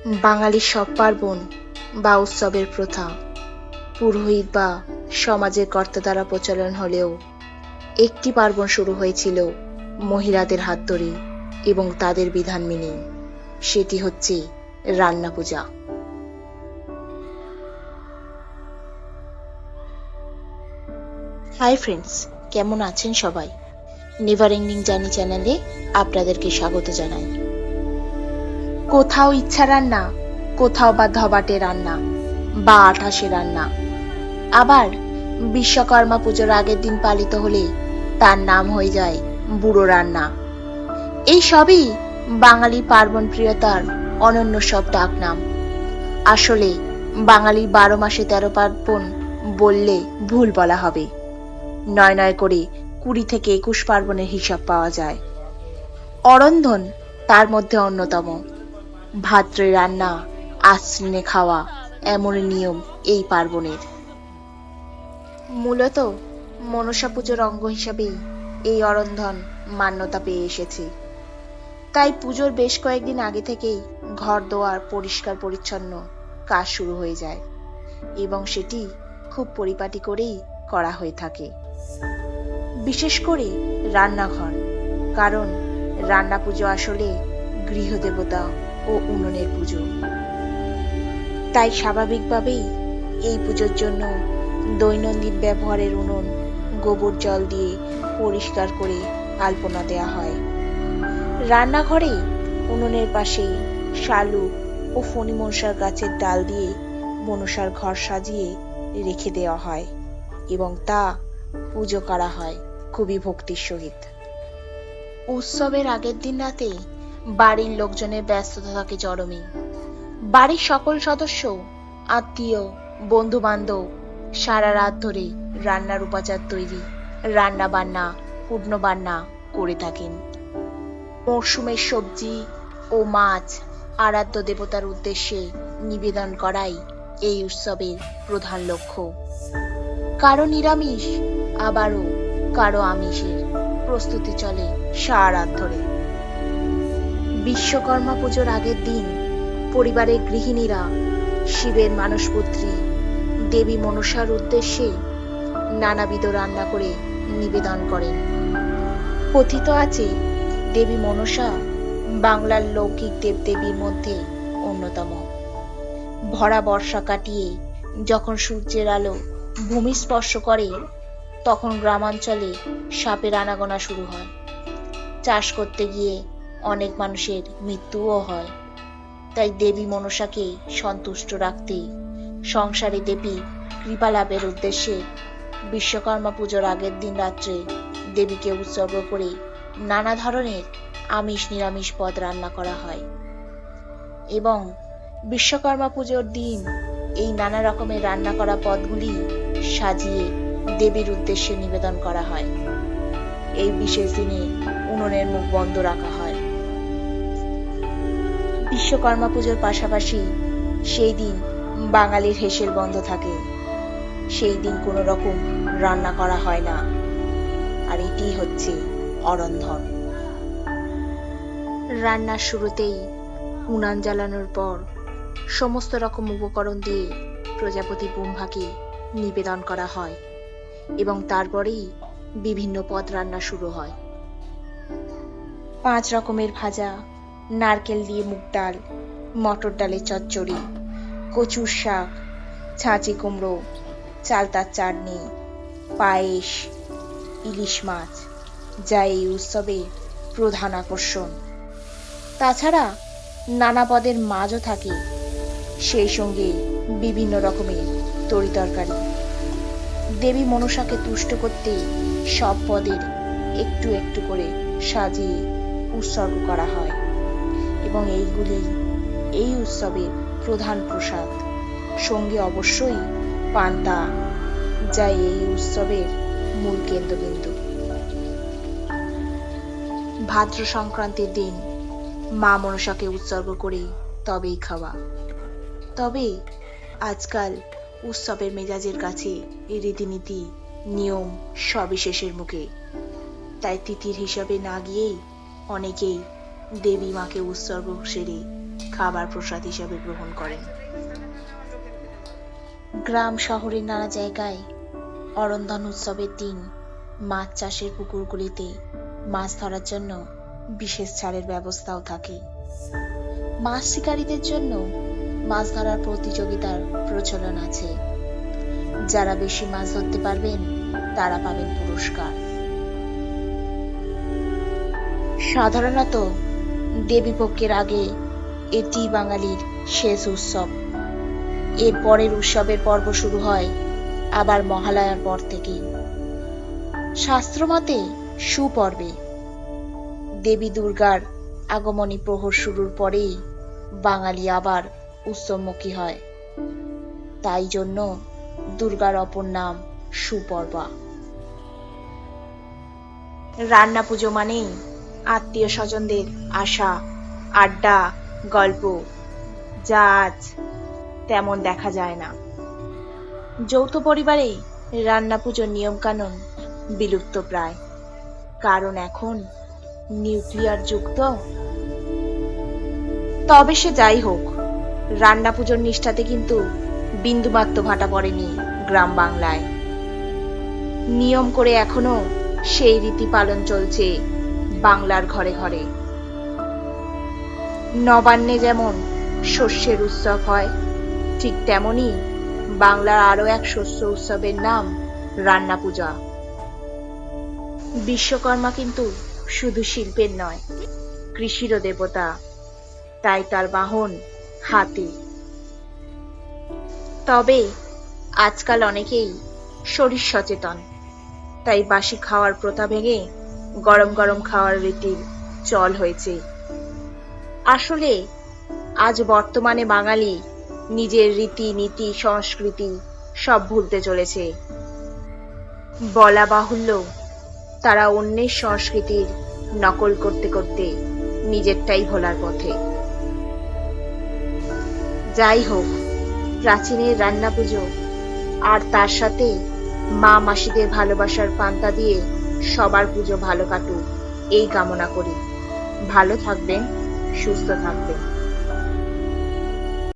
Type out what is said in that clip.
বাঙালির সব পার্বণ বা উৎসবের প্রথা পুরোহিত বা সমাজের কর্তা দ্বারা প্রচলন হলেও একটি পার্বণ শুরু হয়েছিল মহিলাদের হাত ধরে এবং তাদের বিধান মেনে। সেটি হচ্ছে রান্না পূজা। হাই ফ্রেন্ডস, কেমন আছেন সবাই? নেভার এন্ডিং জার্নি চ্যানেলে আপনাদেরকে স্বাগত জানাই। কোথাও ইচ্ছা রান্না, কোথাও বা ধবাটে রান্না বা আঠাশে রান্না, আবার বিশ্বকর্মা পুজোর আগের দিন পালিত হলে তার নাম হয়ে যায় বুড়ো রান্না। এই সবই বাঙালি পার্বণ প্রিয়তার অনন্য সব ডাক নাম। আসলে বাঙালির 12 মাসে 13 পার্বণ বললে ভুল বলা হবে। নয় নয় করে 20 থেকে 21 পার্বণের হিসাব পাওয়া যায়। অরন্ধন তার মধ্যে অন্যতম। ভাদ্রে রান্না, আশ্বিনে খাওয়া, এমন নিয়ম এই পার্বণের। মূলত মনসা পুজোর অঙ্গ হিসাবেই এই অরন্ধন মান্যতা পেয়ে এসেছে। তাই পুজোর বেশ কয়েকদিন আগে থেকেই ঘর দোয়ার পরিষ্কার পরিচ্ছন্ন কাজ শুরু হয়ে যায় এবং সেটি খুব পরিপাটি করেই করা হয়ে থাকে। বিশেষ করে রান্নাঘর, কারণ রান্না পুজো আসলে গৃহদেবতা ও উনুনের পুজো। তাই স্বাভাবিকভাবেই এই পুজোর জন্য দৈনন্দিন ব্যবহারের উনুন গোবর জল দিয়ে পরিষ্কার করে আলপনা দেয়া হয়। রান্নাঘরে উনুনের পাশে শালুক ও ফণি মনসার গাছের ডাল দিয়ে মনসার ঘর সাজিয়ে রেখে দেওয়া হয় এবং তা পুজো করা হয় খুবই ভক্তির সহিত। উৎসবের আগের দিন রাতে বাড়ির লোকজনের ব্যস্ততা থাকে চরমে। বাড়ির সকল সদস্য, আত্মীয়, বন্ধু বান্ধব সারা রাত ধরে রান্নার উপাচার তৈরি, রান্না বান্না, পূর্ণ বান্না করে থাকেন। মরশুমের সবজি ও মাছ আরাধ্য দেবতার উদ্দেশ্যে নিবেদন করাই এই উৎসবের প্রধান লক্ষ্য। কারো নিরামিষ, আবারও কারো আমিষের প্রস্তুতি চলে সারা রাত ধরে। বিশ্বকর্মা পুজোর আগের দিন পরিবারের গৃহিণীরা শিবের মানসপুত্রী দেবী মনসার উদ্দেশ্যে নানাবিধ রান্না করে নিবেদন করেন। কথিত আছে দেবী মনসা বাংলার লৌকিক দেবদেবীর মধ্যে অন্যতম। ভরা বর্ষা কাটিয়ে যখন সূর্যের আলো ভূমি স্পর্শ করে, তখন গ্রামাঞ্চলে সাপের আনাগোনা শুরু হয়। চাষ করতে গিয়ে অনেক মানুষের মৃত্যুও হয়। তাই দেবী মনসাকে সন্তুষ্ট রাখতে সংসারে দেবী কৃপা লাভের উদ্দেশ্যে বিশ্বকর্মা পুজোর আগের দিন রাত্রে দেবীকে উৎসর্গ করে নানা ধরনের আমিষ নিরামিষ পদ রান্না করা হয় এবং বিশ্বকর্মা পুজোর দিন এই নানা রকমের রান্না করা পদগুলি সাজিয়ে দেবীর উদ্দেশ্যে নিবেদন করা হয়। এই বিশেষ দিনে উনুনের মুখ বন্ধ রাখা হয়। বিশ্বকর্মা পুজোর পাশাপাশি সেই দিন বাঙালির হেসেল বন্ধ থাকে। সেই দিন কোনো রকম রান্না করা হয় না। আর এটি হচ্ছে অরন্ধন। রান্নার শুরুতেই উনান জ্বালানোর পর সমস্ত রকম উপকরণ দিয়ে প্রজাপতি ব্রহ্মাকে নিবেদন করা হয় এবং তারপরেই বিভিন্ন পদ রান্না শুরু হয়। 5 রকমের ভাজা, নারকেল দিয়ে মুগ ডাল, মটর ডালের চচ্চড়ি, কচুর শাক, ছাঁচি কুমড়ো, চালতার চাটনি, পায়েস, ইলিশ মাছ, যা এই উৎসবের প্রধান আকর্ষণ। তাছাড়া নানা পদের মাছও থাকে, সেই সঙ্গে বিভিন্ন রকমের তরিতরকারি। দেবী মনসাকে তুষ্ট করতে সব পদের একটু একটু করে সাজিয়ে উৎসর্গ করা হয় এবং এইগুলি এই উৎসবের প্রধান প্রসাদ। সঙ্গে অবশ্যই পান্তা, যা এই উৎসবের মূল কেন্দ্রবিন্দু। ভাদ্র সংক্রান্তির দিন মা মনসাকে উৎসর্গ করে তবেই খাওয়া। তবে আজকাল উৎসবের মেজাজের কাছে এই রীতিনীতি নিয়ম সবিশেষের মুখে। তাই তিথির হিসাবে না গিয়েই অনেকেই দেবী মাকে উৎসর্গ সেরে খাবার প্রসাদ হিসেবে গ্রহণ করেন। গ্রাম শহরের নানা জায়গায় অরন্ধন উৎসবের দিন মাছ চাষের পুকুরগুলিতে মাছ ধরার জন্য বিশেষ ছাড়ের ব্যবস্থাও থাকে। মাছ শিকারীদের জন্য মাছ ধরার প্রতিযোগিতার প্রচলন আছে। যারা বেশি মাছ ধরতে পারবেন তারা পাবেন পুরস্কার। সাধারণত দেবীপক্ষের আগে এটি বাঙালির শেষ উৎসব। এর পরের উৎসবের পর্ব শুরু হয় আবার মহালয়ার পর থেকেই। শাস্ত্রমতে সুপর্বে দেবী দুর্গার আগমনী প্রহর শুরুর পরেই বাঙালি আবার উৎসবমুখী হয়। তাই জন্য দুর্গার অপর নাম সুপর্বা। রান্না পুজো মানেই আত্মীয় স্বজনদের আসা, আড্ডা, গল্প, যা আজ তেমন দেখা যায় না। যৌথ পরিবারে রান্না পুজোর নিয়ম কানুন বিলুপ্ত প্রায়, কারণ এখন নিউক্লিয়ার যুগ তো। তবে সে যাই হোক, রান্না পুজোর নিষ্ঠাতে কিন্তু বিন্দুমাত্র ভাটা পড়েনি গ্রাম বাংলায়। নিয়ম করে এখনো সেই রীতি পালন চলছে বাংলার ঘরে ঘরে। নবান্নে যেমন শস্যের উৎসব হয়, ঠিক তেমনি বাংলার আরো এক শস্য উৎসবের নাম রান্না পূজা। বিশ্বকর্মা কিন্তু শুধু শিল্পের নয়, কৃষিরও দেবতা। তাই তার বাহন হাতি। তবে আজকাল অনেকেই শরীর সচেতন, তাই বাসি খাওয়ার প্রথা ভেঙে গরম গরম খাওয়ার রীতির চল হয়েছে। আসলে আজ বর্তমানে বাঙালি নিজের রীতি নীতি সংস্কৃতি সব ভুলতে চলেছে। বলা বাহুল্য, তারা অন্যের সংস্কৃতির নকল করতে করতে নিজেরটাই ভোলার পথে। যাই হোক, প্রাচীনের রান্না পুজো আর তার সাথে মা মাসিদের ভালোবাসার পান্তা দিয়ে সবার পুজো ভালো কাটুক এই কামনা করি। ভালো থাকবেন, সুস্থ থাকবেন।